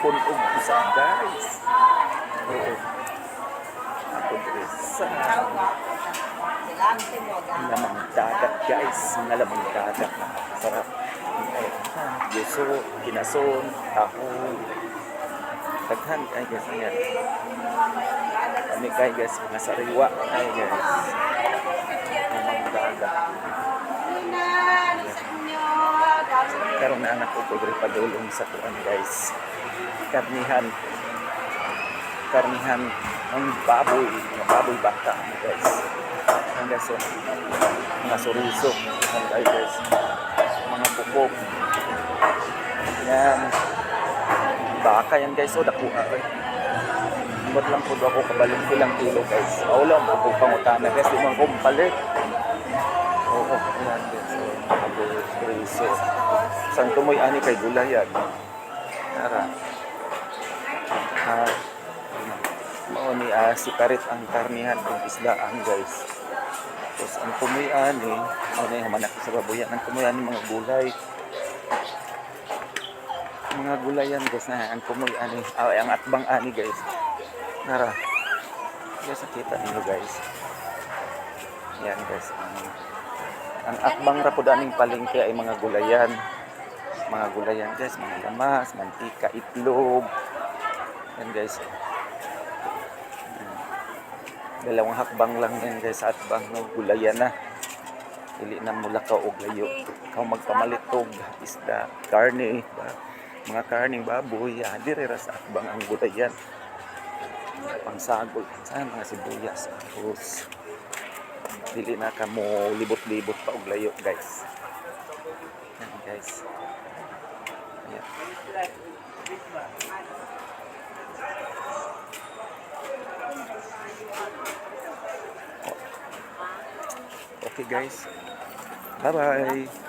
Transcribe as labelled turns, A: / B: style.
A: hapon ug usa guys. Oo. Ako diri sa lamang dagat guys. Mga lamang dagat na sarap. Ay, gusto, kinason, tahoy. Daghan ay guys yan. Kami kay guys, mga sariwa ay guys. Lamang dagat. Pero na anak ko pwede padulong sa tuan guys. Karnihan ang baboy bata guys. Ang guys mga suriso ang guys, mga bukog yan, baka yan guys. So dako Imot lang po ako kabalong ilang kilo guys. Wala ang pangutana guys, di man ko palit. Oo, yan guys. So, sang tumoy ani kay gulayan. Tara. Mao ni si karit ang karnihan ng isdaan guys. Tapos ang tumoy ani, mao ni manak sa baboyan. Ang tumoy ani mga gulay. Mga gulayan guys na ang tumoy ani, ang atbang ani guys. Tara. Guys, kita niyo guys. Yan guys. Ang atbang rapod aning palengke ay mga gulayan. Mga gulayan guys, mga lamas, mantika, itlog. Yan guys. Dalawang hakbang lang yan guys sa atbang ng gulayan na. Dili na mula ka og layo. Ikaw magpamalit og isda, karne, mga karning baboy, dire ra sa atbang ang gulayan. Pangsagol sa mga sibuyas. Tapos dili na ka mo libot-libot pa og layo guys. Yan guys. Ayan. Okay guys. Bye bye.